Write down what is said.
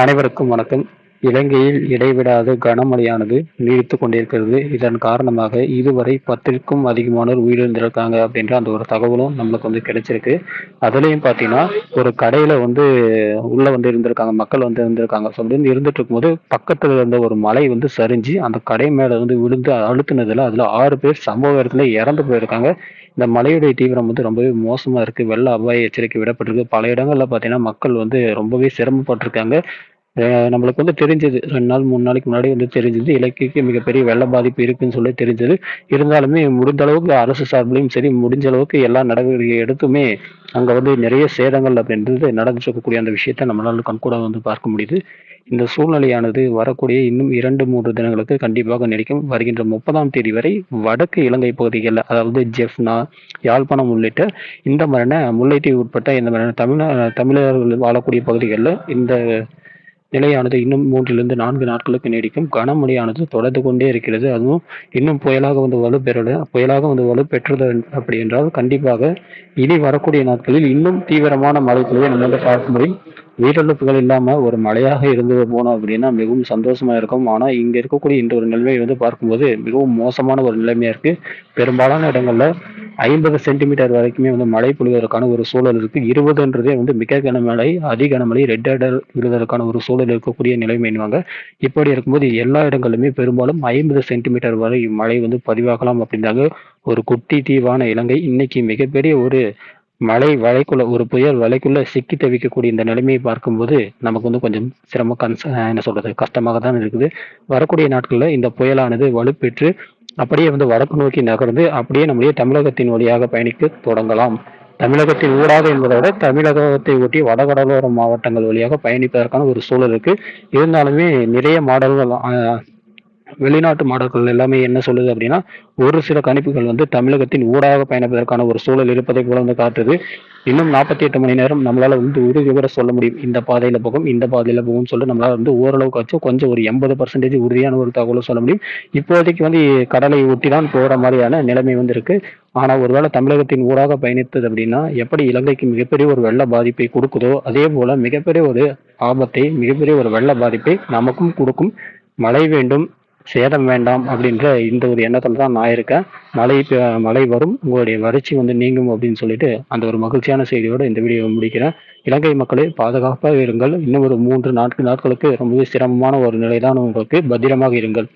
அனைவருக்கும் வணக்கம். இலங்கையில் இடைவிடாத கனமழையானது நீடித்துக் கொண்டிருக்கிறது. இதன் காரணமாக இதுவரை 10க்கும் அதிகமானோர் உயிரிழந்திருக்காங்க அப்படின்ற அந்த ஒரு தகவலும் நம்மளுக்கு கிடைச்சிருக்கு. அதுலயும் பார்த்தீங்கன்னா, ஒரு கடையில உள்ள இருந்திருக்காங்க. மக்கள் இருந்திருக்காங்க. ஸோ அப்படின்னு இருந்துட்டு இருக்கும்போது, பக்கத்துல இருந்த ஒரு மலை சரிஞ்சு, அந்த கடை மேல விழுந்து அழுத்துனதுல அதுல 6 பேர் சம்பவ இடத்துல இறந்து போயிருக்காங்க. இந்த மழையுடைய தீவிரம் ரொம்பவே மோசமா இருக்கு. வெள்ள அபாய எச்சரிக்கை விடப்பட்டிருக்கு. பல இடங்கள்ல பார்த்தீங்கன்னா, மக்கள் ரொம்பவே சிரமப்பட்டுருக்காங்க. நம்மளுக்கு தெரிஞ்சது 2 நாள் 3 நாளைக்கு முன்னாடி தெரிஞ்சது. இலங்கைக்கு மிகப்பெரிய வெள்ள பாதிப்பு இருக்குன்னு சொல்லி தெரிஞ்சது. இருந்தாலுமே முடிந்த அளவுக்கு அரசு சார்பிலும் சரி, முடிஞ்ச அளவுக்கு எல்லா நடவடிக்கை எடுத்துமே, அங்க நிறைய சேதங்கள் அப்படின்றது நடந்துட்டு இருக்கக்கூடிய அந்த விஷயத்த நம்மளால கண்கூடா பார்க்க முடியுது. இந்த சூழ்நிலையானது வரக்கூடிய இன்னும் 2, 3 தினங்களுக்கு கண்டிப்பாக நீடிக்கும். வருகின்ற 30ஆம் தேதி வரை வடக்கு இலங்கை பகுதிகள்ல, அதாவது ஜெஃப்னா, யாழ்ப்பாணம் உள்ளிட்ட இந்த மாதிரியான முல்லைத்தீவு உட்பட்ட இந்த மாதிரியான தமிழர்கள் வாழக்கூடிய பகுதிகள்ல இந்த நிலையானது இன்னும் 3லிருந்து 4 நாட்களுக்கு நீடிக்கும். கனமழையானது தொடர்ந்து கொண்டே இருக்கிறது. அதுவும் இன்னும் புயலாக வலுப்பெறல. புயலாக வலுப்பெற்றது அப்படி என்றால் கண்டிப்பாக இனி வரக்கூடிய நாட்களில் இன்னும் தீவிரமான மழை பொழிவை நம்மால பார்க்க முடியும். உயிரிழப்புகள் இல்லாம ஒரு மழையாக இருந்து போனோம் அப்படின்னா மிகவும் சந்தோஷமா இருக்கும். ஆனா இங்க இருக்கக்கூடிய இந்த ஒரு நிலைமை பார்க்கும்போது மிகவும் மோசமான ஒரு நிலைமையா இருக்கு. பெரும்பாலான இடங்கள்ல 50 சென்டிமீட்டர் வரைக்குமே மழை பொழிவதற்கான ஒரு சூழல் இருக்கு. 20ன்றதே மிக கனமழை, அதி கனமழை, ரெட் அலர்ட் விடுவதற்கான ஒரு சூழல் இருக்கக்கூடிய நிலைமைன்னுவாங்க. இப்படி இருக்கும்போது எல்லா இடங்களிலுமே பெரும்பாலும் 50 சென்டிமீட்டர் வரை மழை பதிவாகலாம் அப்படின்றாங்க. ஒரு குட்டி தீவான இலங்கை இன்னைக்கு மிகப்பெரிய ஒரு மழை வளைக்குள்ள ஒரு புயல் வளைக்குள்ள சிக்கி தவிக்கக்கூடிய இந்த நிலைமையை பார்க்கும்போது நமக்கு கொஞ்சம் என்ன சொல்றது கஷ்டமாக தான் இருக்குது. வரக்கூடிய நாட்கள்ல இந்த புயலானது வலுப்பெற்று அப்படியே வடக்கு நோக்கி நகர்ந்து அப்படியே நம்முடைய தமிழகத்தின் வழியாக பயணிக்க தொடங்கலாம். தமிழகத்தின் ஊடாக என்பதை விட தமிழகத்தை ஒட்டி வடகடலோர மாவட்டங்கள் வழியாக பயணிப்பதற்கான ஒரு சூழல் இருக்கு. இருந்தாலுமே நிறைய மாடல்கள் வெளிநாட்டு மாடல்கள் எல்லாமே என்ன சொல்லுது அப்படின்னா, ஒரு சில கணிப்புகள் தமிழகத்தின் ஊடாக பயணிப்பதற்கான ஒரு சூழல் இருப்பதை போல காட்டுது. இன்னும் 48 மணி நேரம் நம்மளால உறுதியோட சொல்ல முடியும். இந்த பாதையில போகும், இந்த பாதையில போகும்னு சொல்லி நம்மளால ஓரளவுக்காச்சும் கொஞ்சம் ஒரு 80% உறுதியான ஒரு தகவலும் சொல்ல முடியும். இப்போதைக்கு கடலை ஒட்டி தான் போற மாதிரியான நிலைமை இருக்கு. ஆனா ஒருவேளை தமிழகத்தின் ஊடாக பயணித்தது அப்படின்னா, எப்படி இலங்கைக்கு மிகப்பெரிய ஒரு வெள்ள பாதிப்பை கொடுக்குதோ, அதே போல மிகப்பெரிய ஒரு ஆபத்தை, மிகப்பெரிய ஒரு வெள்ள பாதிப்பை நமக்கும் கொடுக்கும். மழை வேண்டும், சேதம் வேண்டாம் அப்படின்ற இந்த ஒரு எண்ணத்துல தான் நான் இருக்கேன். மழை வரும், உங்களுடைய வறட்சி நீங்கும் அப்படின்னு சொல்லிட்டு அந்த ஒரு மகிழ்ச்சியான செய்தியோட இந்த வீடியோவை முடிக்கிறேன். இலங்கை மக்களே பாதுகாப்பாக இருங்கள். இன்னும் ஒரு 3, 4 நாட்களுக்கு ரொம்பவே சிரமமான ஒரு நிலைதான் உங்களுக்கு. பத்திரமாக இருங்கள்.